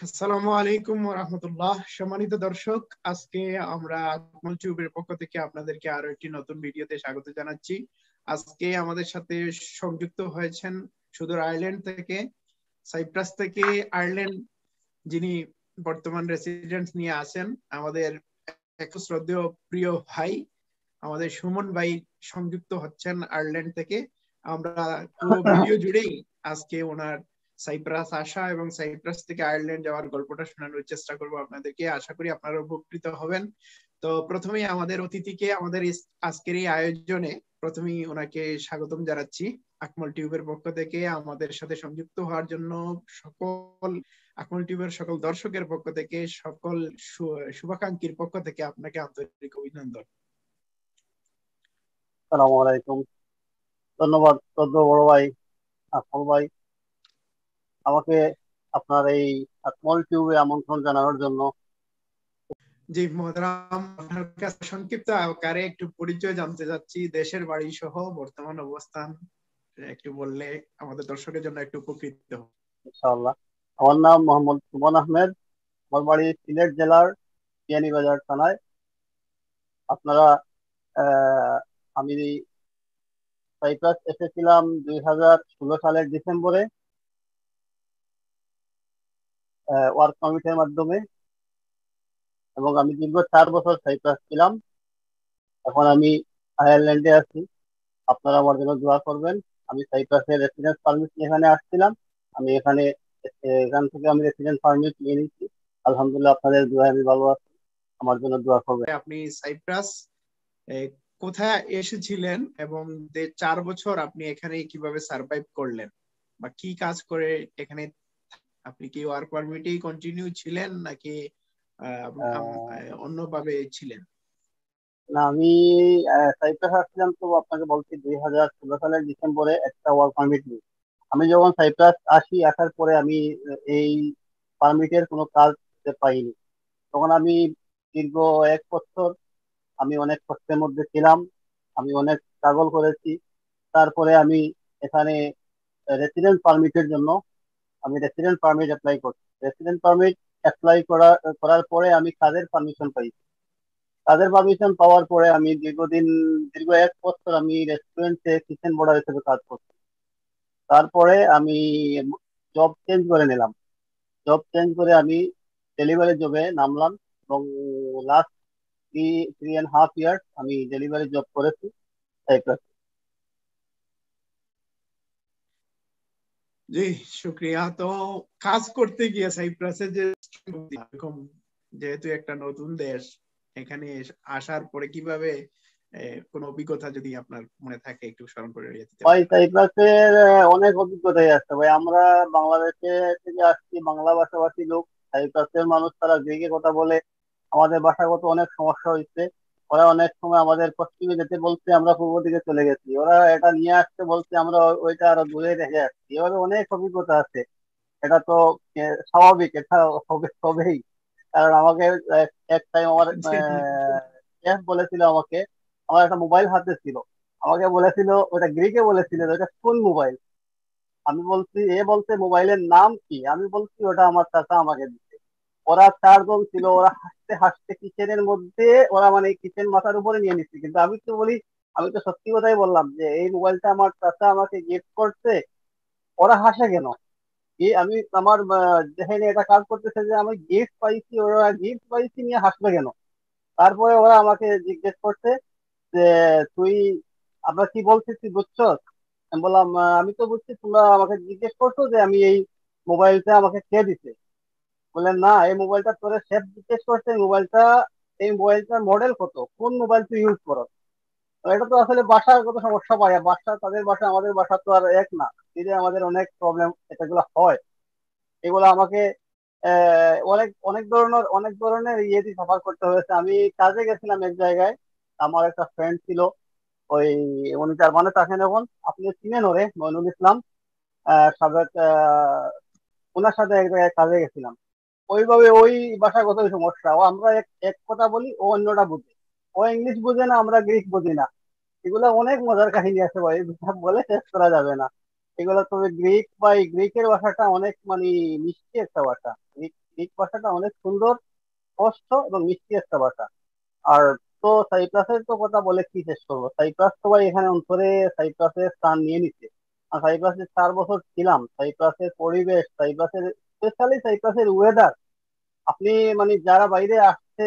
আসসালামু আলাইকুম ওয়া রাহমাতুল্লাহ। সম্মানিত দর্শক, আজকে আমরা আকমল টিউবের পক্ষ থেকে আপনাদেরকে আরো একটি নতুন ভিডিওতে স্বাগত জানাচ্ছি। আজকে আমাদের সাথে সংযুক্ত হয়েছেন সুদূর আয়ারল্যান্ড থেকে, সাইপ্রাস থেকে আয়ারল্যান্ড, যিনি বর্তমান রেসিডেন্স নিয়ে আছেন, আমাদের এক শ্রদ্ধেয় প্রিয় ভাই, আমাদের সুমন ভাই সংযুক্ত হচ্ছেন আয়ারল্যান্ড থেকে। আমরা পুরো ভিডিও জুড়েই আজকে ওনার সাইপ্রাস আসা এবং সাইপ্রাস থেকে আয়ারল্যান্ড যাওয়ার গল্পটা শোনানোর চেষ্টা করব আপনাদেরকে। আশা করি আপনারা উপকৃত হবেন। তো প্রথমেই আমাদের অতিথিকে আমাদের আজকের এই আয়োজনে প্রথমেই ওনাকে স্বাগতম জানাচ্ছি আকমল টিউবের পক্ষ থেকে। আমাদের সাথে সংযুক্ত হওয়ার জন্য সকল আকমল টিউবের সকল দর্শকের পক্ষ থেকে, সকল শুভাকাঙ্ক্ষীর পক্ষ থেকে আপনাকে আন্তরিক অভিনন্দন। আসসালামু আলাইকুম। ধন্যবাদ বড় ভাই আকমল ভাই, আমাকে আপনার এই আকমল টিউবে আমন্ত্রণ জানানোর জন্য। জি মোহতারাম, আপনার কাছে সংক্ষিপ্ত আকারে একটু পরিচয় জানতে চাচ্ছি, দেশের বাড়ি সহ বর্তমান অবস্থান একটু বললে আমাদের দর্শকের জন্য একটু উপকৃত হব। ইনশাআল্লাহ। আমার নাম মোহাম্মদ সুমন আহমেদ, আমার বাড়ি সিলেট জেলার বিয়ানীবাজার থানায়। আপনারা আমি সাইপ্রাস এসেছিলাম 2016 সালের ডিসেম্বরে ওয়ার্ক পারমিটের মাধ্যমে, এবং আমি দীর্ঘ 4 বছর সাইপ্রাস ছিলাম। এখন আমি আয়ারল্যান্ডে আছি। আপনারা আমার জন্য দোয়া করবেন। আমি সাইপ্রাসের রেসিডেন্স পারমিট নিয়ে এখানে আসছিলাম। আমি এখান থেকে আমি রেসিডেন্স পারমিট নিয়ে নিচ্ছি। আলহামদুলিল্লাহ, আপনাদের দোয়া আমি ভালো আছি। আমার জন্য দোয়া করবেন। আপনি সাইপ্রাস কোথায় এসেছিলেন এবং 4 বছর আপনি এখানে কিভাবে সার্ভাইভ করলেন, বা কি কাজ করে এখানে? আপনি কি ওয়ার্ক পারমিটেই কন্টিনিউ ছিলেন নাকি অন্যভাবে ছিলেন? না, আমি সাইপ্রাস আসছিলাম, তো আপনাকে বলছি 2016 সালের ডিসেম্বরে একটা ওয়ার্ক পারমিট নিই। আমি যখন সাইপ্রাস আসার পরে আমি এই পারমিটের কোনো কাজ করতে পাইনি। তখন আমি দীর্ঘ 1 বছর আমি অনেক কষ্টের মধ্যে ছিলাম। আমি অনেক স্ট্রাগল করেছি। তারপরে আমি এখানে রেসিডেন্ট পারমিটের জন্য আমি রেসিডেন্ট পারমিট অ্যাপ্লাই করছি। রেসিডেন্ট পারমিট অ্যাপ্লাই করার পরে আমি কাজের পারমিশন পাই। কাজের পারমিশন পাওয়ার পরে আমি দীর্ঘ 1 বছর আমি রেস্টুরেন্টে কিচেন বর্ডার হিসেবে কাজ করছি। তারপরে আমি জব চেঞ্জ করে নিলাম। জব চেঞ্জ করে আমি ডেলিভারি জবে নামলাম, এবং লাস্ট থ্রি 3.5 ইয়ার্স আমি ডেলিভারি জব করেছি সাইপ্রাসে। জি, শুক্রিয়া। তো কাজ করতে গিয়ে সাইপ্রাসে যে এরকম, যেহেতু একটা নতুন দেশ, এখানে আসার পরে কিভাবে কোন অভিজ্ঞতা যদি আপনার মনে থাকে একটু স্মরণ করে দিতে ভাই, পারেন। সাইপ্রাসের অনেক অভিজ্ঞতাই আছে ভাই। আমরা বাংলাদেশে থেকে আসছি, বাংলা ভাষাভাষী লোক। সাইপ্রাসের মানুষ তারা গ্রিকে কথা বলে। আমাদের ভাষাগত অনেক সমস্যা হয়েছে। ওরা অনেক সময় আমাদের পশ্চিমে যেতে বলছে, আমরা পূর্ব দিকে চলে গেছি। ওরা এটা নিয়ে আসতে বলছে, আমরা ওইটা আরো দূরে রেখে আসছি। এভাবে অনেক অভিজ্ঞতা আছে। এটা তো স্বাভাবিক, এটা হবেই। কারণ আমাকে এক টাইম আমার জি, জি। শেফ বলেছিল আমাকে, আমার একটা মোবাইল হাতে ছিল, আমাকে বলেছিল, ওটা গ্রিকে বলেছিল যে ওটা কোন মোবাইল। আমি বলছি, এ বলছে মোবাইলের নাম কি, আমি বলছি ওটা আমার চাচা আমাকে দিচ্ছে। ওরা 4 জন ছিল, ওরা হাসতে হাসতে কিচেনের মধ্যে, ওরা মানে কিচেন মাথার উপরে নিয়ে নিচ্ছে। কিন্তু আমি তো বলি, আমি তো সত্যি কথাই বললাম যে এই মোবাইলটা আমার চাচা আমাকে গিফট করছে। ওরা হাসে কেন? আমি আমার যেখানে এটা কাজ করতেছে যে আমি গিফট পাইছি, ওরা গিফট পাইছি নিয়ে হাসবে কেন? তারপরে ওরা আমাকে জিজ্ঞেস করছে যে তুই, আমরা কি বলছিস তুই বুঝছো? আমি বললাম, আমি তো বুঝছি, তোমরা আমাকে জিজ্ঞেস করছো যে আমি এই মোবাইলটা আমাকে কে দিছে। বললেন, না, এই মোবাইলটা তোরে শেফ জিজ্ঞেস করছে, এই মোবাইলটার মডেল কত, কোন মোবাইল তুই ইউজ করো। তো এটা তো আসলে বাসার কত সমস্যা পায়, বাসা তাদের বাসা আমাদের বাসা তো আর এক না। এই যে আমাদের অনেক প্রবলেম এগুলো হয়, এগুলো আমাকে অনেক ধরনের ইয়ে দিয়ে সাফার করতে হয়েছে। আমি কাজে গেছিলাম এক জায়গায়, আমার একটা ফ্রেন্ড ছিল, ওই উনি জার্মানে থাকেন এখন, আপনি চিনেন ওরে, মইনুল ইসলাম, সাবেক ওনার সাথে এক জায়গায় কাজে গেছিলাম। ওইভাবে ওই ভাষাগত সমস্যা, ও আমরা এক এক কথা বলি, ও অন্যটা বুঝে। ও ইংলিশ বুঝে না, আমরা গ্রিক বুঝি না। এগুলো অনেক মজার কাহিনী আছে ভাই, সব বলে শেষ করা যাবে না। এগুলো তবে গ্রিক বা এই গ্রিকের ভাষাটা অনেক মানে মিষ্টি একটা ভাষা। গ্রিক গ্রিক ভাষাটা অনেক সুন্দর, স্পষ্ট এবং মিষ্টি একটা ভাষা। আর তো সাইপ্রাসের তো কথা বলে কি শেষ করবো, সাইপ্রাস তো ভাই এখানে অন্তরে সাইপ্রাসের স্থান নিয়ে নিচ্ছে। আর সাইপ্রাসে 4 বছর ছিলাম, সাইপ্রাসের পরিবেশ, সাইপ্রাসের স্পেশালি সাইপ্রাসের ওয়েদার, আপনি মানে যারা বাইরে আসছে,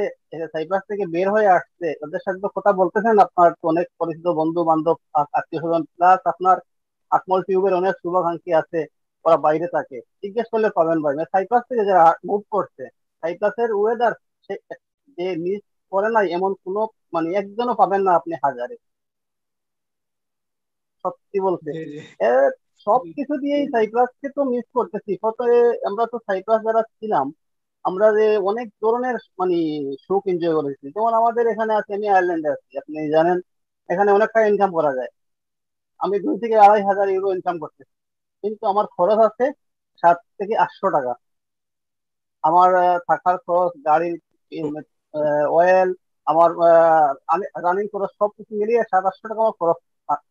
সাইপ্রাস থেকে বের হয়ে আসছে, তাদের সাথে তো কথা বলতেছেন, আপনার তো অনেক পরিচিত বন্ধু বান্ধব, আত্মীয় স্বজন, প্লাস আপনার আকমল টিউবের অনেক শুভাকাঙ্ক্ষী আছে, ওরা বাইরে থাকে, জিজ্ঞেস করলে পাবেন ভাই। মানে সাইপ্রাস থেকে যারা মুভ করছে, সাইপ্রাসের ওয়েদার যে মিস করে নাই এমন কোনো মানে একজনও পাবেন না আপনি হাজারে, সত্যি বলতে। জি জি। এ সবকিছু দিয়েই সাইপ্রাসকে তো মিস করতেছি কত। আমরা তো সাইপ্রাস যারা ছিলাম, আমরা যে অনেক ধরনের মানে সুখ এনজয় করেছি। যেমন আমাদের এখানে আছে, আমি আয়ারল্যান্ডে আছি, আপনি জানেন এখানে অনেক টাকা ইনকাম করা যায়। আমি 2 থেকে 2,500 ইউরো ইনকাম করতেছি, কিন্তু আমার খরচ আছে 7 থেকে 800 টাকা। আমার থাকার খরচ, গাড়ির অয়েল, আমার রানিং খরচ সবকিছু মিলিয়ে 700-800 টাকা আমার খরচ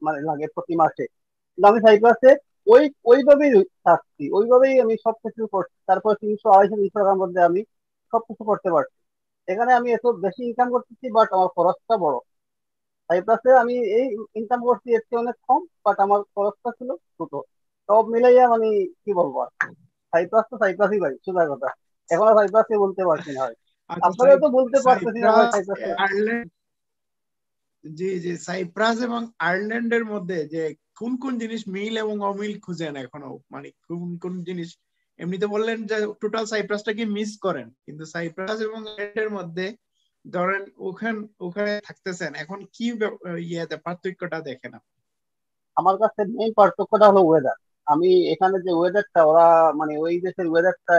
মানে লাগে প্রতি মাসে। কিন্তু আমি সাইপ্রাসে ওই ওইভাবেই থাকছি, ওইভাবেই আমি সবকিছু করছি, তারপর 300, 250, 300 টাকার মধ্যে আমি সবকিছু করতে পারছি। এখানে আমি এত বেশি ইনকাম করতেছি, বাট আমার খরচটা বড়। সাইপ্রাসে আমি এই ইনকাম করছি এর চেয়ে অনেক কম, বাট আমার খরচটা ছিল ছোট। সব মিলাইয়া মানে কি বলবো আর, সাইপ্রাস তো সাইপ্রাসই ভাই, সোজা কথা। এখন আর সাইপ্রাসকে বলতে পারছি না ভাই। আচ্ছা, আপনারা তো বলতে পারতেছি না ভাই সাইপ্রাস, সাইপ্রাসকে। আয়ারল্যান্ড, জি জি, সাইপ্রাস এবং আয়ারল্যান্ডের মধ্যে যে কোন কোন জিনিস মিল এবং অমিল খুঁজেন এখনো, মানে কোন কোন জিনিস? এমনিতে বললেন যে টোটাল সাইপ্রাসটাকে মিস করেন, কিন্তু সাইপ্রাস এবং আয়ারল্যান্ডের মধ্যে ধরেন ওখানে ওখানে থাকতেছেন এখন, কি ইয়েতে পার্থক্যটা দেখেন আপনি? আমার কাছে মেইন পার্থক্যটা হলো ওয়েদার। আমি এখানে যে ওয়েদারটা, ওরা মানে ওই দেশের ওয়েদারটা,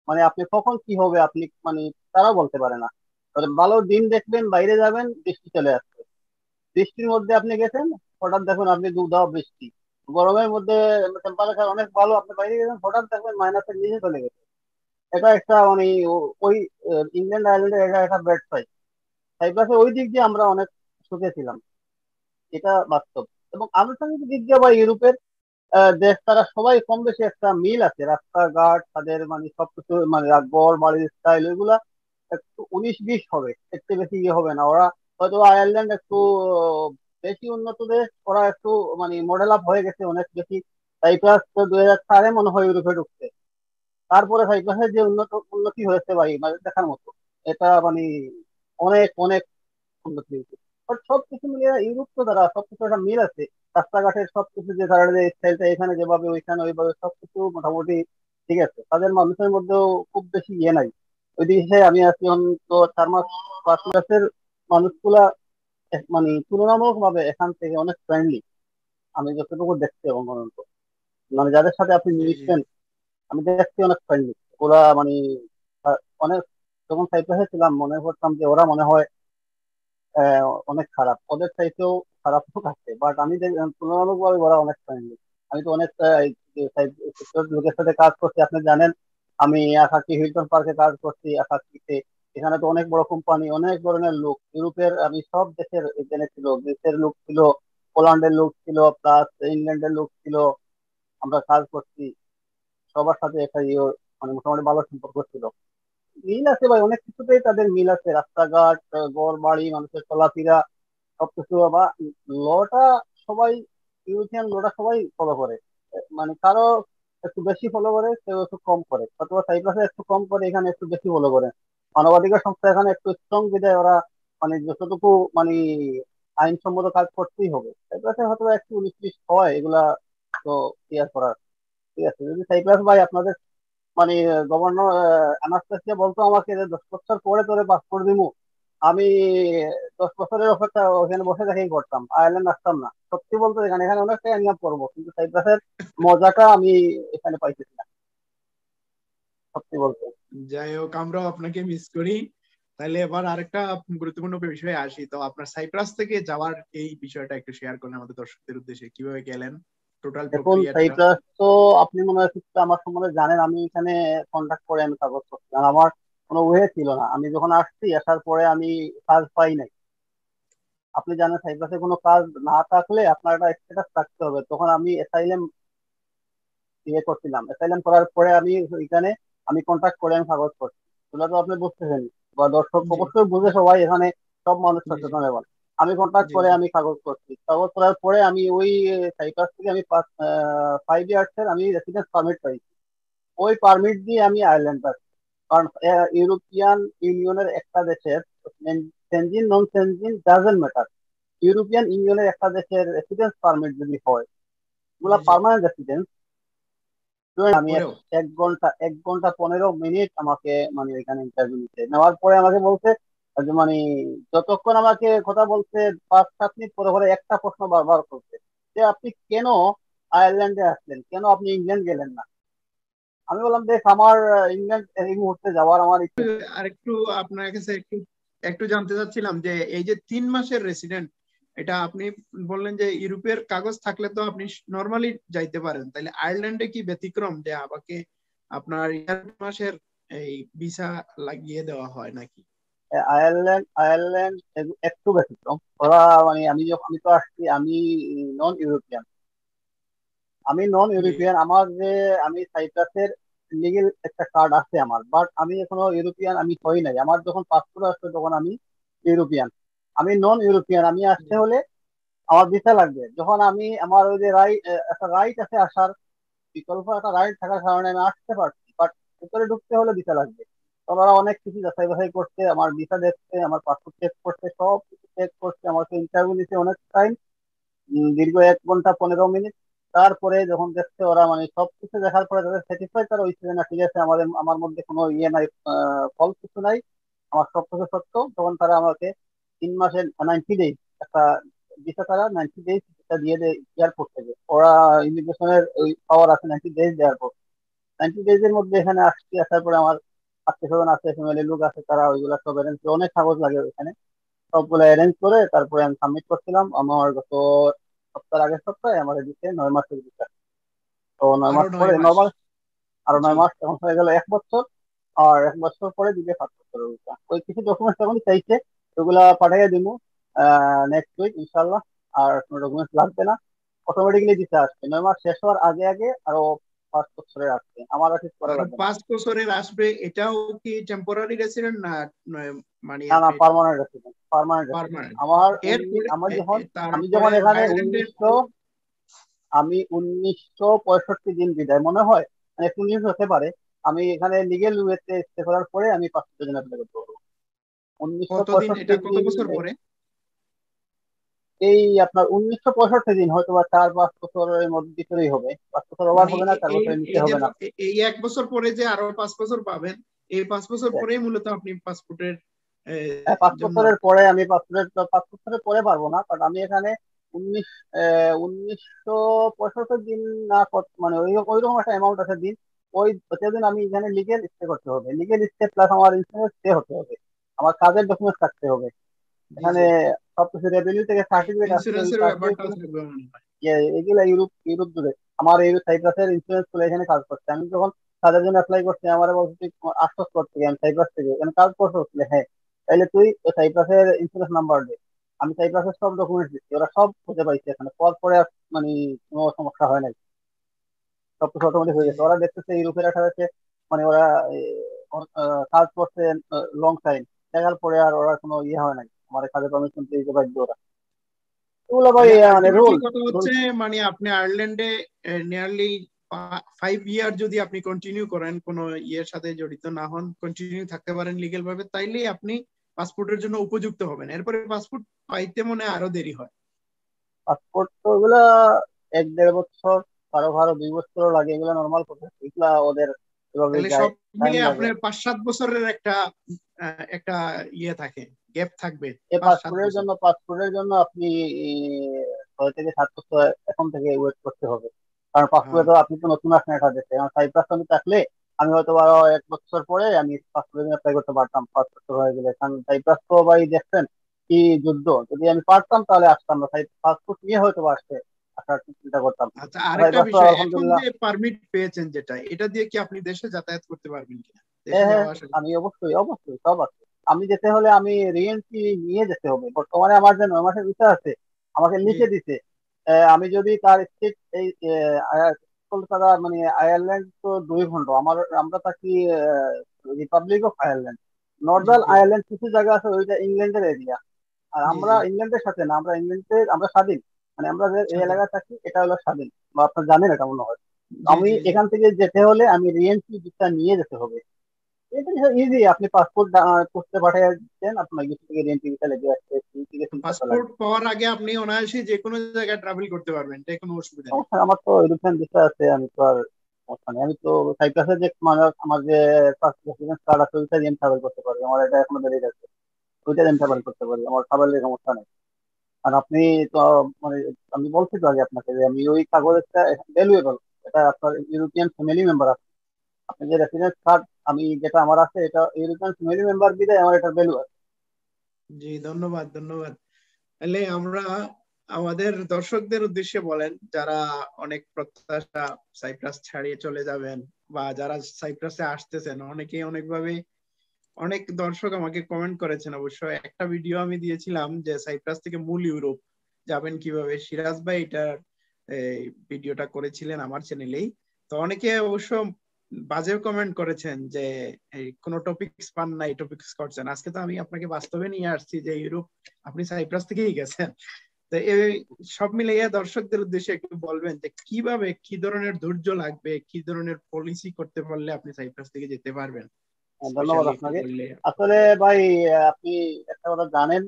মানে আপনি কখন কি হবে আপনি মানে তারাও বলতে পারে না। তবে ভালো দিন দেখবেন, বাইরে যাবেন, বৃষ্টি চলে আসবে। বৃষ্টির মধ্যে আপনি গেছেন, হঠাৎ দেখুন আপনি দুধাও বৃষ্টি। গরমের মধ্যে টেম্পারেচার অনেক ভালো, আপনি বাইরে গেছেন, হঠাৎ দেখবেন মাইনাসের নিচে চলে গেছে। এটা একটা মানে ওই ইংল্যান্ড আয়ারল্যান্ডের এটা একটা ব্যাড সাইড। সাইপ্রাসে ওই দিক দিয়ে আমরা অনেক সুখে ছিলাম, এটা বাস্তব। এবং আনুষঙ্গিক দিক দিয়ে বা ইউরোপের দেশ, তারা সবাই কম বেশি একটা মিল আছে, রাস্তাঘাট তাদের মানে সবকিছু, মানে ঘর বাড়ির স্টাইল এগুলা একটু 19-20 হবে, একটু বেশি ইয়ে হবে না। ওরা হয়তো আয়ারল্যান্ড একটু বেশি উন্নত দেশ, ওরা একটু মানে মডেল আপ হয়ে গেছে অনেক বেশি। সাইপ্রাস তো 2004-এ মনে হয় ইউরোপে ঢুকছে। তারপরে সাইপ্রাসের যে উন্নতি হয়েছে ভাই, মানে দেখার মতো। এটা মানে অনেক অনেক উন্নতি হয়েছে। বাট সবকিছু মিলিয়ে ইউরোপ তো দ্বারা সবকিছু একটা মিল আছে। রাস্তাঘাটের সবকিছু যে তারা যে স্টাইলটা এখানে যেভাবে ওইখানে ওইভাবে সবকিছু মোটামুটি ঠিক আছে। তাদের মানুষের মধ্যেও খুব বেশি ইয়ে নাই। ওই দেশে আমি আছি তো 4 মাস 5 মাসের মানুষগুলা মানে তুলনামূলক ভাবে এখান থেকে অনেক ফ্রেন্ডলি, আমি যতটুকু দেখছি এবং অনন্ত, মানে যাদের সাথে আপনি জি জি। মিশবেন আমি দেখছি অনেক ফ্রেন্ডলি ওরা মানে। অনেক, যখন সাইপ্রাসে ছিলাম মনে করতাম যে ওরা মনে হয় অনেক খারাপ, ওদের চাইতেও খারাপ লোক আছে, বাট আমি তুলনামূলকভাবে ওরা অনেক ফ্রেন্ডলি। আমি তো অনেক লোকের সাথে কাজ করছি, আপনি জানেন। আমি আকাকি হিলটন পার্কে কাজ করছি, আকাকিতে। এখানে তো অনেক বড় কোম্পানি, অনেক ধরনের লোক, ইউরোপের আমি সব দেশের এখানে ছিল, গ্রিসের লোক ছিল, পোল্যান্ডের লোক ছিল, প্লাস ইংল্যান্ডের লোক ছিল। আমরা কাজ করছি সবার সাথে একটা ইয়ে, মানে মোটামুটি ভালো সম্পর্ক ছিল। মিল আছে ভাই, অনেক কিছুতেই তাদের মিল আছে, রাস্তাঘাট, ঘর বাড়ি, মানুষের চলাফেরা, সবকিছু। বা লটা সবাই, ইউরোপিয়ান লটা সবাই ফলো করে। মানে কারো একটু বেশি ফলো করে, কেউ একটু কম করে, অথবা সাইপ্রাসে একটু কম করে, এখানে একটু বেশি ফলো করে। মানবাধিকার সংস্থা এখানে একটু স্ট্রং বিদায় ওরা মানে যতটুকু মানে আইনসম্মত কাজ করতেই হবে। সাইপ্রাসে হয়তো একটু 19-20 হয় এগুলা, তো ক্লিয়ার করার। ঠিক আছে, যদি সাইপ্রাস ভাই আপনাদের মানে গভর্নর আনাস্তাসিয়া বলতো আমাকে যে 10 বছর পরে তোরে পাসপোর্ট দিবো, আমি 10 বছরের অপেক্ষা ওখানে বসে থেকেই করতাম, আয়ারল্যান্ড আসতাম না। সত্যি বলতে এখানে এখানে অনেকটা ইনকাম করবো, কিন্তু সাইপ্রাসের মজাটা আমি এখানে পাইতেছি না, সত্যি বলতে। যাই হোক, আমরাও আপনাকে মিস করি। তাহলে এবার আরেকটা গুরুত্বপূর্ণ বিষয়ে আসি, তো আপনার সাইপ্রাস থেকে যাওয়ার এই বিষয়টা একটু শেয়ার করেন আমাদের দর্শকদের উদ্দেশ্যে, কিভাবে গেলেন, টোটাল এখন প্রক্রিয়াটা। সাইপ্রাস তো আপনি মনে হয় কিছুটা আমার সম্বন্ধে জানেন। আমি এখানে কন্ট্যাক্ট করে আমি কাগজ করছি, কারণ আমার কোনো ওয়ে ছিল না। আমি যখন আসছি, আসার পরে আমি কাজ পাই নাই। আপনি জানেন সাইপ্রাসে কোনো কাজ না থাকলে আপনার একটা স্ট্যাটাস থাকতে হবে, তখন আমি অ্যাসাইলাম ইয়ে করছিলাম, অ্যাসাইলাম করার পরে আমি এখানে আমি কন্ট্যাক্ট করে আমি কাগজ করছি। এগুলো তো আপনি বুঝতেছেন বা দর্শক জি অবশ্যই বুঝে, সবাই এখানে সব মানুষ জি জি সচেতন এবং আমি কন্ট্যাক্ট জি করে জি আমি কাগজ করছি। কাগজ করার পরে আমি ওই সাইপ্রাস থেকে আমি 5 ইয়ার্স এর আমি রেসিডেন্স পারমিট পাইছি। ওই পারমিট দিয়ে আমি আয়ারল্যান্ড আসছি। কারণ ইউরোপিয়ান ইউনিয়নের একটা দেশের Schengen non Schengen doesn't matter, European ইউনিয়নের একটা দেশের রেসিডেন্স পারমিট যদি হয়, এগুলা জি জি পার্মানেন্ট রেসিডেন্স। আমি তারপরেও 1 ঘন্টা 15 মিনিট আমাকে মানে এখানে ইন্টারভিউ নিতে নেওয়ার পরে আমাকে বলছে যে মানে যতক্ষণ আমাকে কথা বলছে 5-7 মিনিট পরে পরে একটা প্রশ্ন বারবার করছে যে আপনি কেন আয়ারল্যান্ডে আসলেন, কেন আপনি ইংল্যান্ড গেলেন না। আমি বললাম দেখ আমার ইংল্যান্ড এই মুহূর্তে যাওয়ার আমার ইচ্ছে নেই। আরেকটু আপনার কাছে একটু একটু জানতে চাচ্ছিলাম যে এই যে 3 মাসের রেসিডেন্ট, এটা আপনি বললেন যে ইউরোপের কাগজ থাকলে তো আপনি নর্মালি যাইতে পারেন, তাহলে আয়ারল্যান্ডে কি ব্যতিক্রম যে আমাকে আপনার 3 মাসের এই ভিসা লাগিয়ে দেওয়া হয় নাকি? আয়ারল্যান্ড আয়ারল্যান্ড একটু ব্যতিক্রম। ওরা মানে আমি তো আসছি, আমি নন ইউরোপিয়ান, জি আমার যে আমি সাইপ্রাসের লিগেল একটা কার্ড আছে আমার, বাট আমি এখনো ইউরোপিয়ান আমি হই নাই। আমার যখন পাসপোর্ট আসবে তখন আমি ইউরোপিয়ান। আমি নন ইউরোপিয়ান, আমি আসতে জি হলে আমার ভিসা লাগবে। যখন আমি আমার ওই যে রাইট, একটা রাইট আছে আসার, বিকল্প একটা রাইট থাকার কারণে আমি আসতে পারছি, বাট ভিতরে ঢুকতে হলে ভিসা লাগবে। তো ওরা অনেক কিছু যাচাই বাছাই করছে, আমার ভিসা দেখছে, আমার পাসপোর্ট চেক করছে, সব কিছু চেক করছে, আমাকে ইন্টারভিউ নিতে অনেক টাইম, দীর্ঘ 1 ঘন্টা 15 মিনিট। তারপরে যখন দেখছে ওরা মানে সবকিছু দেখার পরে তাদের স্যাটিসফাই তারা হয়েছে যে না ঠিক আছে, আমার মধ্যে কোনো ইয়ে নাই, ফল কিছু নাই, আমার সব কিছু সত্য, তখন তারা আমাকে 3 মাসের 90 ডেজ একটা ভিসা, তারা 90 ডেজ দিয়ে দেয় এয়ারপোর্ট থেকে। ওরা ইমিগ্রেশনের ওই পাওয়ার আছে 90 ডেজ দেওয়ার পর। 90 ডেজ এর মধ্যে এখানে আসছি, আসার পরে আমার আত্মীয় স্বজন আছে, ফ্যামিলির লোক আছে, তারা ওইগুলা সব অ্যারেঞ্জ করে, অনেক কাগজ লাগে ওইখানে, সবগুলো অ্যারেঞ্জ করে তারপরে আমি সাবমিট করছিলাম। আমার গত সপ্তাহের আগের সপ্তাহে আমার দিচ্ছে 9 মাসের ভিসা। তো নয় আরো মাস নয় পরে মাস নর্মাল, আরো জি 9 মাস এখন হয়ে গেল 1 বছর। আর 1 বছর পরে দিবে 7 বছরের ভিসা। ওই কিছু ডকুমেন্টস এখন চাইছে, ওগুলা পাঠিয়ে দিব নেক্সট উইক ইনশাল্লাহ। আর কোনো ডকুমেন্টস লাগবে না, অটোমেটিক্যালি দিতে আসবে। 9 মাস শেষ হওয়ার আগে আগে আরো 5 বছরের আসবে, আমার আর কিছু করা আরো লাগবে না। 5 বছরের আসবে, এটাও কি টেম্পোরারি রেসিডেন্ট না মানে না না, আপনি permanent resident, permanent resident permanent? আমার এরপরে আমার যখন আমি তারপরে যখন এখানে আয়ারল্যান্ডের 1965 দিন বিদায় মনে হয়, মানে একটু নিউজ হতে পারে। আমি এখানে লিগেল ওয়েতে স্টে করার পরে আমি পাসপোর্টের জন্য অ্যাপ্লাই করতে পারবো উনিশশো কতদিন, পঁয়ষট্টি এটা কত দিন বছর পরে? এই আপনার 1965 দিন, হয়তো বা 4-5 বছরের মধ্যে ভিতরেই হবে। 5 বছর ওভার মানে হবে না, এ- 4 বছরের নিচে এই যে হবে না। এই 1 বছর পরে যে আরো 5 বছর পাবেন, এই 5 বছর পরেই মূলত আপনি পাসপোর্টের হ্যাঁ, পাঁচ জন্য। বছরের পরে আমি পাসপোর্টের, 5 বছরের পরে পারবো না, কারণ আমি এখানে উনিশ 1965 দিন না মানে ওই ওইরকম একটা অ্যামাউন্ট আছে দিন। ওই দিন আমি এখানে লিগেল স্টে করতে হবে, লিগেল স্টে প্লাস আমার ইন্স্যুরেন্স স্টে হতে হবে, আমার কাজের ডকুমেন্টস থাকতে হবে জি এখানে, জি, সবকিছু রেভিনিউ থেকে সার্টিফিকেট আসছে, ওই ইন্স্যুরেন্সের ব্যাপারটাও সার্টিফিকেট থাকবে মনে হয়। এগুলা ইউরোপ ইউরোপ জুড়ে আমার এই সাইপ্রাসের ইন্স্যুরেন্স গুলো এখানে কাজ করছে। আমি যখন কাজের জন্য অ্যাপ্লাই করছি, আমার বলছে তুই আশ্বস্ত করতে আমি সাইপ্রাস থেকে এখানে কাজ করতে হচ্ছে, হ্যাঁ তাইলে তুই সাইপ্রাসের ইন্স্যুরেন্স নাম্বার দে। আমি সাইপ্রাসের সব ডকুমেন্টস দিচ্ছি, ওরা সব খুঁজে পাইছে এখানে, পর পরে আর মানে কোনো সমস্যা হয় নাই, সব কিছু অটোমেটিক হয়ে জি গেছে। জি, ওরা দেখতেছে ইউরোপের একটা হচ্ছে মানে ওরা কাজ করছে লং টাইম, দেখার পরে আর ওরা কোনো ইয়ে হয় নাই, আমার কাজে পারমিশন দিতে বাধ্য ওরা। এগুলো ভাই তাহলে মানে আলটিমেটলি রুল কথা রুল হচ্ছে মানে আপনি আয়ারল্যান্ডে নিয়ারলি 5 ইয়ার যদি আপনি কন্টিনিউ করেন, কোনো ইয়ের সাথে জড়িত না হন, কন্টিনিউ থাকতে পারেন লিগেল ভাবে, তাইলেই আপনি পাসপোর্টের জন্য উপযুক্ত হবেন। এরপরে পাসপোর্ট পাইতে মনে হয় আরো দেরি হয়। পাসপোর্ট তো এগুলা 1-1.5 বছর, কারো কারো 2 বছরও লাগে, এগুলা নর্মাল প্রসেস, এগুলা ওদের এভাবে তাহলে যায়, সব টাইম মিলে লাগে। আপনার 5-7 বছরের একটা একটা ইয়ে থাকে, গ্যাপ থাকবে এই 5-7 বছর। পাসপোর্টের জন্য আপনি 6 থেকে 7 বছর এখন থেকে ওয়েট করতে হবে। কারণ হ্যাঁ পাসপোর্টে তো আপনি তো নতুন আসছেন এটা দেশে, কারণ সাইপ্রাস আমি থাকলে আমি হয়তো আরো 1 বছর পরে আমি পাসপোর্টের জন্য অ্যাপ্লাই করতে পারতাম, 5 বছর হয়ে গেলে। কারণ সাইপ্রাস তো ভাই দেখছেন কি যুদ্ধ, যদি আমি পারতাম তাহলে আসতাম না, পাসপোর্ট নিয়ে হয়তো আসতে আসার চিন্তা করতাম। আচ্ছা, আরেকটা সাইপ্রাস তো বিষয়, এখন আলহামদুলিল্লাহ। যে পারমিট পেয়েছেন যেটা, এটা দিয়ে কি আপনি দেশে যাতায়াত করতে পারবেন কিনা, দেশে হ্যাঁ হ্যাঁ, যাওয়া আসা? আমি অবশ্যই অবশ্যই সব আছে। আমি যেতে হলে আমি রিএন্ট্রি নিয়ে যেতে হবে। বর্তমানে আমার যে 9 মাসের ভিসা আছে আমাকে জি লিখে দিতে, আমি যদি তার স্টেট এই তারা মানে আয়ারল্যান্ড তো 2 খণ্ড, আমরা থাকি Republic of Ireland. G Northern G Ireland কিছু জায়গা আছে, ওইটা ইংল্যান্ডের এরিয়া। আর জি আমরা জি ইংল্যান্ডের সাথে না, আমরা স্বাধীন। মানে আমরা যে এই স্বাধীন। এলাকায় থাকি এটা হলো স্বাধীন, বা আপনার জানেন এটা মনে হয়। জি আমি জি জি। এখান থেকে যেতে হলে আমি রিএন্ট্রি ভিসা নিয়ে যেতে হবে। এটা ইজি, আপনি পাসপোর্ট করতে পাঠিয়ে দেন, আপনার কিছু থেকে রিএন্ট্রি ভিসা লেগে আসছে, ভিসা পাসপোর্ট লাগবে। পাওয়ার আগে আপনি অনায়াসে যে কোনো জায়গায় ট্রাভেল করতে পারবেন, এটা কোনো অসুবিধা নেই। সমস্যা, আমার তো ইউরোপিয়ান ভিসা আছে, আমি তো আর সমস্যা নেই। আমি তো সাইপ্রাসের যে মানে আমার যে রেসিডেন্স কার্ড আছে ওইটা দিয়ে ট্রাভেল করতে পারি, আমার এটা এখনো বেরিয়ে যাচ্ছে, ওইটা দিয়ে জি ট্রাভেল করতে পারি, আমার ট্রাভেলের সমস্যা নেই। আর আপনি তো মানে আমি বলছি তো আগে আপনাকে যে আমি ওই কাগজটা ভ্যালুয়েবল, এটা আপনার ইউরোপিয়ান ফ্যামিলি মেম্বার আছে। আপনি যে রেসিডেন্স কার্ড আমি যেটা আমার আছে এটা ইউরোপিয়ান ফ্যামিলি মেম্বার বিধায় আমার এটা ভ্যালু আছে। জি, ধন্যবাদ ধন্যবাদ। তাহলে আমরা আমাদের দর্শকদের উদ্দেশ্যে বলেন, যারা অনেক প্রত্যাশা সাইপ্রাস ছাড়িয়ে চলে যাবেন, বা যারা সাইপ্রাসে আসতেছেন, অনেকেই অনেকভাবে, অনেক দর্শক আমাকে কমেন্ট করেছেন। অবশ্য একটা ভিডিও আমি দিয়েছিলাম যে সাইপ্রাস থেকে মূল ইউরোপ যাবেন কিভাবে, সিরাজ ভাই এটা ভিডিওটা করেছিলেন আমার চ্যানেলেই। তো অনেকে অবশ্য বাজে কমেন্ট করেছেন যে এই কোনো টপিকস পান না, এই টপিকস করছেন। আজকে তো আমি আপনাকে বাস্তবে নিয়ে আসছি যে ইউরোপ আপনি সাইপ্রাস থেকেই গেছেন। তো এই সব মিলিয়ে দর্শকদের উদ্দেশ্যে একটু বলবেন যে কিভাবে, কি ধরনের ধৈর্য লাগবে, কি ধরনের পলিসি করতে পারলে আপনি সাইপ্রাস থেকে যেতে পারবেন, ধন্যবাদ স্পেশালি একটু আপনাকে। বললে। আসলে ভাই, আপনি একটা কথা জানেন,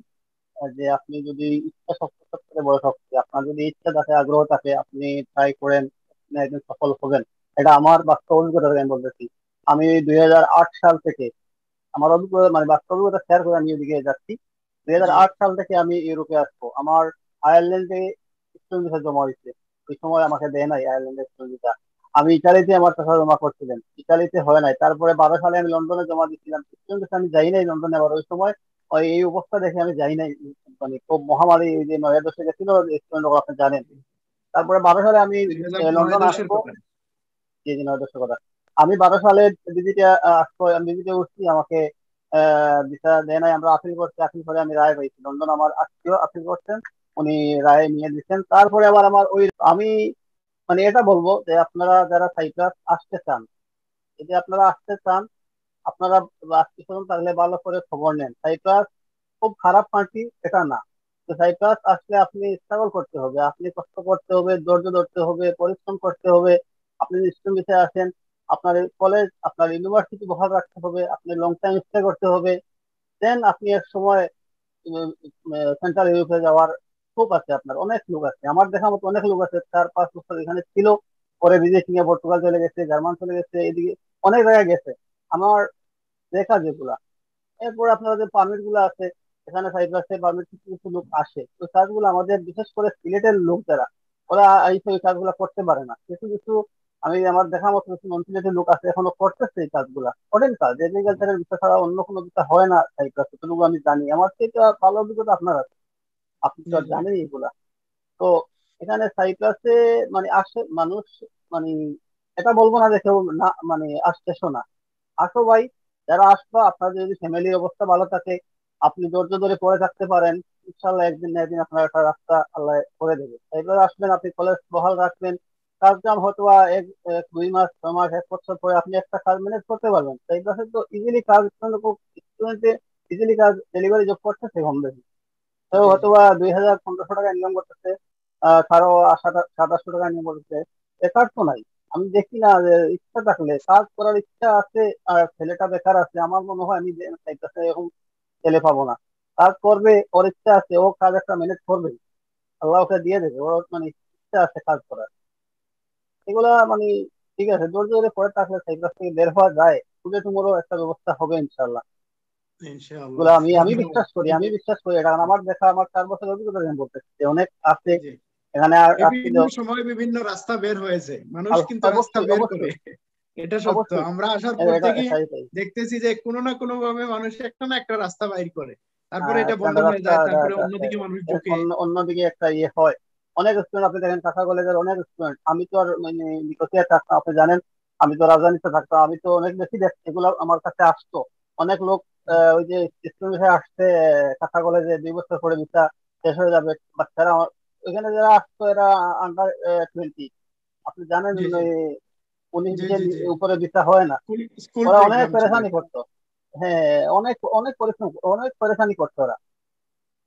যে আপনি যদি ইচ্ছা শক্তি করে বড় শক্তি, আপনার যদি ইচ্ছা থাকে আগ্রহ থাকে আপনি ট্রাই করেন, আপনি একদিন সফল হবেন। এটা আমার বাস্তব অভিজ্ঞতা থেকে আমি বলতেছি। আমি 2008 সাল থেকে আমার অভিজ্ঞতা মানে বাস্তব অভিজ্ঞতা শেয়ার করে আমি ওদিকে যাচ্ছি। দুই হাজার জি আট সাল থেকে আমি ইউরোপে আসবো। আমার আয়ারল্যান্ডে স্টুডেন্ট ভিসা জমা হয়েছে, ওই সময় আমাকে দেয় নাই আয়ারল্যান্ডের স্টুডেন্ট ভিসা। আমি ইতালিতে আমার টাকা জমা করছিলেন, ইতালিতে হয় নাই। তারপরে 12 সালে আমি লন্ডনে জমা দিচ্ছিলাম স্টুডেন্ট ভিসা, আমি যাই নাই লন্ডনে। আবার ওই সময় ওই এই অবস্থা দেখে আমি যাই নাই, মানে খুব মহামারী এই যে 9 দশে গেছিল স্টুডেন্ট, আপনি জানেন। তারপরে 12 সালে আমি 2009 লন্ডন 10-এর আসবো। কথা। যে 9 দশের কথা, আমি 12 সালে ভিজিটে আসবো, আমি ভিজিটে উঠছি, আমাকে ভিসা দেয় নাই। আমরা আপিল করছি, আপিল করে আমি রায় পাইছি। লন্ডন আমার আত্মীয় আপিল করছেন, উনি রায় নিয়ে দিচ্ছেন। তারপরে আবার আমার ওই আমি মানে এটা বলবো যে আপনারা যারা সাইপ্রাস আসতে চান, যদি আপনারা আসতে চান, আপনারা আত্মীয় স্বজন থাকলে ভালো করে খবর নেন। সাইপ্রাস খুব খারাপ কান্ট্রি এটা না। তো সাইপ্রাস আসলে আপনি স্ট্রাগল করতে হবে, আপনি কষ্ট করতে হবে, ধৈর্য ধরতে হবে, পরিশ্রম করতে হবে। আপনি যদি স্টুডেন্ট ভিসায় আসেন, আপনার কলেজ আপনার ইউনিভার্সিটি বহাল রাখতে হবে, আপনি লং টাইম স্টে করতে হবে। দেন আপনি এক সময় সেন্ট্রাল ইউরোপে যাওয়ার স্কোপ আছে, আপনার অনেক লোক আছে, আমার দেখা মতো অনেক লোক আছে 4-5 বছর এখানে ছিল, পরে বিদেশ নিয়ে পর্তুগাল চলে গেছে, জার্মান চলে গেছে, এদিকে অনেক জায়গায় গেছে আমার দেখা যেগুলা। এরপর আপনার যে পারমিট গুলো আছে, এখানে সাইপ্রাসে পারমিট কিছু কিছু লোক আসে, ওই কাজগুলো আমাদের বিশেষ করে সিলেটের লোক যারা, ওরা এই ওই কাজগুলো করতে পারে না। কিছু কিছু আমি আমার দেখা মতো কিছু নন সিলেটের লোক আছে এখনো করতেছে এই কাজগুলা, কঠিন কাজ, এগ্রিকালচারের বিষয় ছাড়া অন্য কোনো বিষয় হয় না সাইপ্রাস, যতটুকু আমি জানি। আমার থেকে ভালো অভিজ্ঞতা আপনার আছে, আপনি তো জি আর জি জানেন এগুলা। তো এখানে সাইপ্রাসে মানে আসে মানুষ, মানে এটা বলবো না যে কেউ না মানে আসতেছো না, আসো ভাই। যারা আসবা আপনার যদি ফ্যামিলির অবস্থা ভালো থাকে, আপনি ধৈর্য ধরে পড়ে থাকতে পারেন, ইনশাল্লাহ একদিন না একদিন আপনার একটা রাস্তা আল্লাহ করে দেবে। এবার আসবেন, আপনি কলেজ বহাল রাখবেন, কাজ কাম হয়তো বা 1-2 মাস 6 মাস 1 বছর পরে আপনি একটা কাজ ম্যানেজ করতে পারবেন। তাই তো ইজিলি কাজ, স্টুডেন্টে ইজিলি কাজ ডেলিভারি জব করতেছে হোম বেশি। তো জি হয়তো জি বা 2000-1500 টাকা ইনকাম করতেছে, কারো 700-800 টাকা ইনকাম করতেছে, বেকার তো নাই। আমি দেখি না যে ইচ্ছা থাকলে কাজ করার ইচ্ছা আছে, আর ছেলেটা বেকার আছে, আমার মনে হয় আমি যে চাইতেছে এরকম ছেলে পাবো না। কাজ করবে, ওর ইচ্ছা আছে, ও কাজ একটা ম্যানেজ করবে, আল্লাহ ওকে দিয়ে দেবে, ওর মানে ইচ্ছা আছে কাজ করার। এগুলা মানে ঠিক আছে, ধৈর্য ধরে পরে থাকলে সাইপ্রাস থেকে বের হওয়া যায়, টুডে টুমোরও একটা ব্যবস্থা হবে ইনশাল্লাহ। এগুলো ইনশাআল্লাহ, আমি ধন্যবাদ। বিশ্বাস করি, আমি বিশ্বাস করি, কারণ আমার দেখা আমার 4 বছর অভিজ্ঞতা আমি বলতেছি যে অনেক আছে জি, এখানে বিভিন্ন আসছিল। সময় বিভিন্ন রাস্তা বের হয়েছে, মানুষ কিন্তু রাস্তা অবশ্যই বের করে। অবশ্যই এটা সত্য। অবশ্যই, আমরা আসার পর এটা থেকে এটাই তাই। দেখতেছি যে কোনো না কোনো ভাবে মানুষ একটা না একটা রাস্তা বাইর করে, তারপরে এটা বন্ধ স্ট্যান্ডার্ড হয়ে রাস্তা যায়, তারপরে অন্যদিকে মানুষ ঝুঁকে। অন্যদিকে একটা ইয়ে হয়। অনেক স্টুডেন্ট আপনি দেখেন, ঢাকা কলেজের অনেক স্টুডেন্ট, আমি তো আর মানে নিকটিয়া থাকতাম, আপনি জানেন আমি তো রাজধানীতে থাকতাম, আমি তো অনেক বেশি দেখছি, এগুলো আমার কাছে আসতো অনেক লোক। ওই যে স্টুডেন্ট হয়ে আসছে ঢাকা কলেজে 2 বছর পরে ভিসা শেষ হয়ে যাবে, বাচ্চারা ওইখানে যারা আসতো এরা আন্ডার 20, আপনি জানেন জি জি পুলিশ জি যে জি জি উপরে দিতে হয় না, স্কুল স্কুল ওরা অনেক প্রোগ্রাম ছিল পেরেশানি একটা। করতো। হ্যাঁ, অনেক অনেক পরিশ্রম, অনেক পেরেশানি করতো ওরা।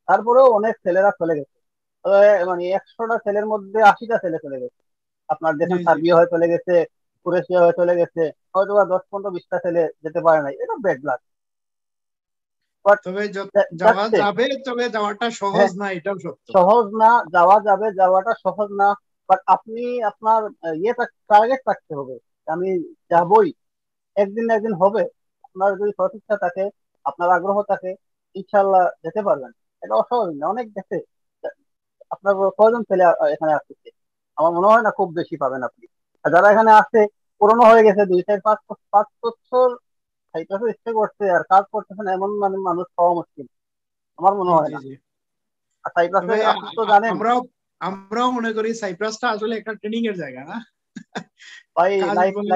তারপরেও অনেক ছেলেরা চলে গেছে। তবে মানে 100টা ছেলের মধ্যে 80টা ছেলে চলে গেছে। আপনার জি দেখেন জি। সার্বিয়া হয়ে চলে গেছে, ক্রোয়েশিয়া হয়ে চলে গেছে, হয়তো বা 10, 15, 20টা ছেলে যেতে পারে নাই, এটা ব্যাড লাক। বাট তবে যাওয়া যাচ্ছে। যাবে, তবে যাওয়াটা সহজ হ্যাঁ, না, এটাও সত্য। সহজ না, যাওয়া যাবে, যাওয়াটা সহজ না। বাট আপনি আপনার ইয়ে টার্গেট রাখতে হবে, আমি যাবই, একদিন না একদিন হবে। আপনার যদি সদিচ্ছা থাকে, আপনার আগ্রহ থাকে, ইনশাল্লাহ যেতে পারবেন। এটা অস্বাভাবিক না, অনেক গেছে। আপনার কয়জন ছেলে এখানে আসতেছে? আমার মনে হয় না খুব বেশি পাবেন আপনি। আর যারা এখানে আসছে, পুরনো হয়ে গেছে, 2, 4, 5 বছর সাইপ্রাসে স্টে করছে আর কাজ করতেছেন, এমন মানে মানুষ পাওয়া মুশকিল, আমার মনে জি হয় জি না। জি। আর সাইপ্রাসে তবে আপনি তো জানেন আমরাও আমরাও মনে করি সাইপ্রাসটা আসলে একটা ট্রেনিং এর জায়গা না। ভাই, কাজ বলেন।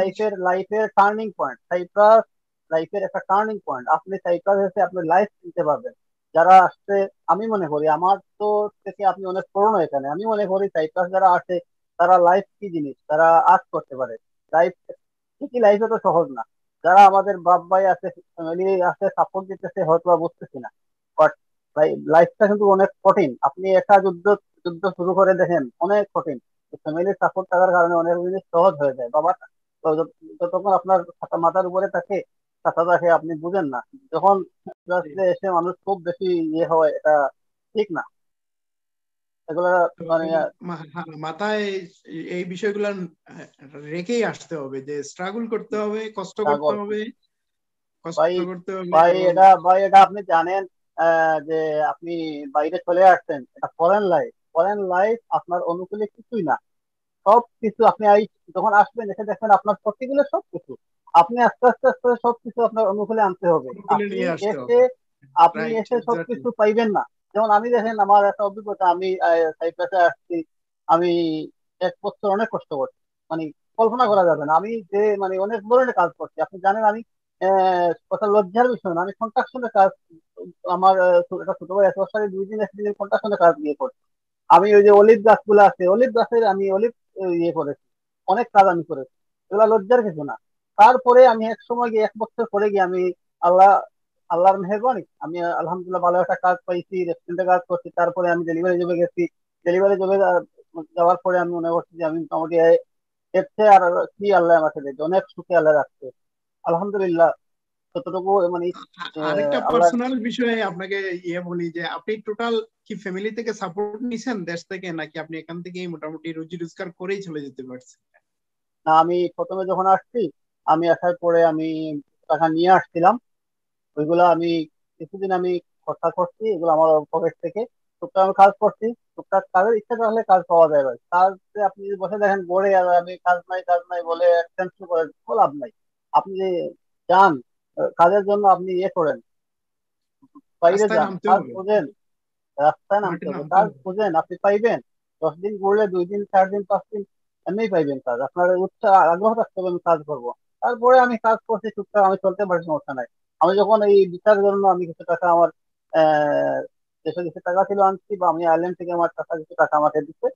লাইফের টার্নিং পয়েন্ট সাইপ্রাস, লাইফের একটা টার্নিং পয়েন্ট। আপনি সাইপ্রাস এসে আপনি লাইফ চিনতে পারবেন। যারা আসছে, আমি মনে করি আমার তো থেকে আপনি অনেক পুরনো এখানে, আমি মনে করি সাইপ্রাস যারা আসে তারা লাইফ কি জিনিস তারা আজ করতে পারে। লাইফ ঠিকই, লাইফে তো সহজ না। যারা আমাদের বাপ ভাই আছে, ফ্যামিলি আছে, সাপোর্ট দিতেছে, হয়তো বা বুঝতেছি না, বাট ভাই লাইফটা কিন্তু অনেক কঠিন। আপনি একা যুদ্ধ যুদ্ধ শুরু করে দেখেন, অনেক কঠিন। ফ্যামিলির সাপোর্ট থাকার কারণে অনেক জিনিস সহজ হয়ে যায় বাবা। তো যতক্ষণ আপনার মাথার উপরে থাকে, ছাতা থাকে, আপনি বুঝেন না। যখন জি। রাস্তায় এসে মানুষ খুব বেশি ইয়ে হয়, এটা ঠিক না এগুলা। তো মানে মাথায় এই বিষয়গুলো রেখেই আসতে হবে, যে স্ট্রাগল করতে হবে, কষ্ট করতে পাগল হবে, ভাই, কষ্ট করতে হবে এবং ভাই এটা আপনি জানেন যে আপনি বাইরে চলে আসছেন, এটা ফরেন লাইফ। ফরেন লাইফ আপনার অনুকূলে কিছুই না। সবকিছু আপনি যখন আসবেন এসে দেখবেন আপনার প্রতিগুলো সবকিছু, আপনি আস্তে আস্তে আস্তে সবকিছু আপনার অনুকূলে আনতে হবে। অনুকূলে আপনি নিয়ে আসতে এসে হবে। আপনি রাইট, এসে এক্স্যাক্টলি। সবকিছু পাইবেন না। যেমন আমি দেখেন, আমার একটা অভিজ্ঞতা, আমি সাইপ্রাসে আসছি। আমি 1 বছর অনেক কষ্ট করছি, মানে কল্পনা করা যাবে না। আমি যে মানে অনেক ধরনের কাজ করছি, আপনি জানেন। আমি কথা লজ্জার বিষয় না, আমি কন্ট্রাকশনের কাজ, আমার একটা ছোট ভাই 1 বছরে 2 দিন 1 দিন কন্ট্রাকশনের কাজ দিয়ে করছি। আমি ওই যে অলিভ গাছগুলো আছে, অলিভ গাছের আমি অলিভ ইয়ে করেছি, অনেক কাজ আমি করেছি। এগুলা লজ্জার কিছু না। তারপরে আমি এক সময় গিয়ে 1 বছর পরে গিয়ে আমি আল্লাহ আল্লাহর মেহেরবানি, আমি আলহামদুলিল্লাহ ভালো একটা কাজ পাইছি, রেস্টুরেন্টে কাজ করছি। তারপরে আমি ডেলিভারি জবে গেছি। ডেলিভারি জবে যাওয়ার পরে আমি মনে করছি যে আমি মোটামুটি এর চেয়ে আর কি আল্লাহ আমাকে দিয়েছে, অনেক সুখে আল্লাহ রাখছে, আলহামদুলিল্লাহ। ততটুকু মানে আরেকটা আল্লাহ। পার্সোনাল বিষয়ে আপনাকে বলি, যে আপনি টোটাল কি ফ্যামিলি থেকে সাপোর্ট নিছেন দেশ থেকে, নাকি আপনি এখান থেকেই মোটামুটি রুজি রোজগার করেই চলে যেতে পারছেন? না, আমি প্রথমে যখন আসছি, আমি আসার পরে আমি টাকা নিয়ে আসছিলাম। ওইগুলো আমি কিছুদিন আমি খরচা করছি, এগুলো আমার পকেট থেকে। টুকটাক আমি কাজ করছি। টুকটাক কাজের ইচ্ছা থাকলে কাজ পাওয়া যায় ভাই। কাজে আপনি যদি বসে দেখেন গড়ে, আর আমি কাজ নাই কাজ নাই বলে টেনশন করেন, কোনো লাভ নাই। আপনি যে যান কাজের জন্য, আপনি ইয়ে করেন, বাইরে রাস্তায় যান, নামতে কাজ হবে, খোঁজেন, রাস্তায় নামতে মাঠে হবে, নামতে কাজ হবে। খুঁজেন, আপনি পাইবেন। 10 দিন ঘুরলে 2 দিন 4 দিন 5 দিন এমনি পাইবেন কাজ। আপনার উৎসাহ আগ্রহ থাকতে হবে, আমি কাজ করবো। তারপরে আমি কাজ করছি টুকটাক, আমি চলতে পারি, সমস্যা নাই। আমি যখন এই বিচারের জন্য আমি কিছু টাকা আমার আহ দেশে কিছু টাকা ছিল আনছি, বা আমি আয়ারল্যান্ড থেকে আমার টাকা কিছু টাকা আমাকে দিচ্ছে,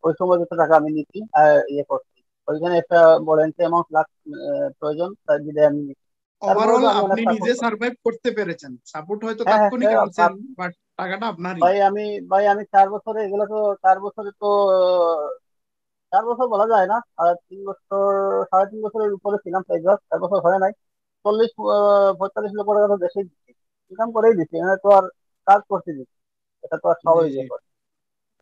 ওই সময় কিছু টাকা আমি নিচ্ছি, ইয়ে করছি। ওইখানে একটা বড় অ্যামাউন্ট লাখ প্রয়োজন, তাই দিলে আমি নিচ্ছি। তারপরে তো ওভারঅল আমি অনেক আপনি নিজে সাপোর্ট করছি। সার্ভাইভ করতে পেরেছেন, সাপোর্ট হয়তো হ্যাঁ হ্যাঁ, তাৎক্ষণিক আনছেন, বাট টাকাটা আপনারই। ভাই আমি ভাই আমি 4 বছরে এগুলো তো, 4 বছরে তো 4 বছর বলা যায় না, আর 3 বছর, 3.5 বছরের উপরে ছিলাম। তাই 4 বছর হয় নাই। 40, 45 লক্ষ টাকা তো দেশে দিচ্ছি, ইনকাম করেই দিচ্ছি, এখানে তো আর কাজ করতে দিচ্ছি। এটা তো আর জি স্বাভাবিক জি। ব্যাপার।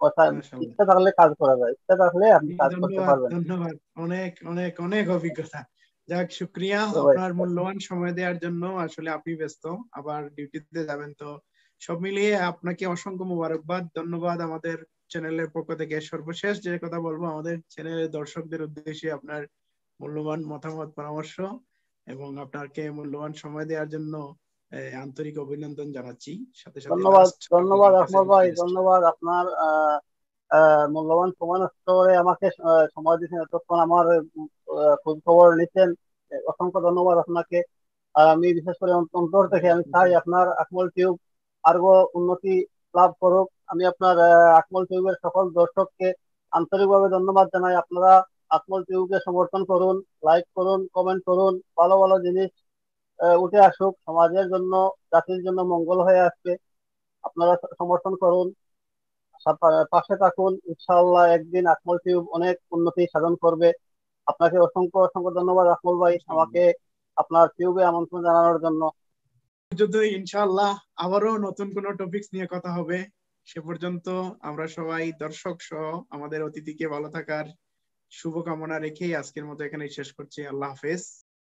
কথা, মাশাআল্লাহ। ইচ্ছা থাকলে কাজ করা যায়, ইচ্ছা থাকলে আপনি জি, কাজ করতে ধন্যবাদ পারবেন। ধন্যবাদ। অনেক অনেক অনেক অভিজ্ঞতা। যাক, শুক্রিয়া তো ভাই, আপনার মূল্যবান সময় দেওয়ার জন্য। আসলে আপনি ব্যস্ত, আবার ডিউটিতে যাবেন, তো সব মিলিয়ে আপনাকে অসংখ্য মোবারকবাদ, ধন্যবাদ। আমাদের চ্যানেলের পক্ষ থেকে সর্বশেষ যে কথা বলবো, আমাদের চ্যানেলের দর্শকদের উদ্দেশ্যে আপনার মূল্যবান মতামত, পরামর্শ এবং আপনাকে মূল্যবান সময় দেওয়ার জন্য আন্তরিক অভিনন্দন জানাচ্ছি। সাথে সাথে ধন্যবাদ, লাস্ট ধন্যবাদ আপনার কাছে আকমল ভাই, রিকোয়েস্ট। ধন্যবাদ আপনার মূল্যবান সময় নষ্ট করে আমাকে সময় দিচ্ছেন, এতক্ষণ আমার খোঁজ খবর নিচ্ছেন। অসংখ্য ধন্যবাদ আপনাকে। আর আমি বিশেষ করে অন্তর থেকে আমি চাই আপনার আকমল টিউব আরো উন্নতি লাভ করুক। আমি আপনার আকমল টিউবের সকল দর্শককে আন্তরিকভাবে ধন্যবাদ জানাই। আপনারা আকমল টিউবকে সমর্থন করুন, লাইক করুন, কমেন্ট করুন। ভালো ভালো জিনিস উঠে আসুক সমাজের জন্য, জাতির জন্য মঙ্গল হয়ে আসবে। আপনারা সমর্থন করুন, পাশে থাকুন। ইনশাআল্লাহ একদিন আকমল টিউব অনেক উন্নতি সাধন করবে। আপনাকে অসংখ্য অসংখ্য ধন্যবাদ আকমল ভাই, ইনশাআল্লাহ। আমাকে আপনার টিউবে আমন্ত্রণ জানানোর জন্য। যদি ইনশাআল্লাহ আবারও নতুন কোনো টপিকস নিয়ে কথা হবে, সে পর্যন্ত আমরা সবাই দর্শক সহ আমাদের অতিথিকে ভালো থাকার শুভকামনা রেখেই আজকের মতো এখানে শেষ করছি। আল্লাহ হাফেজ।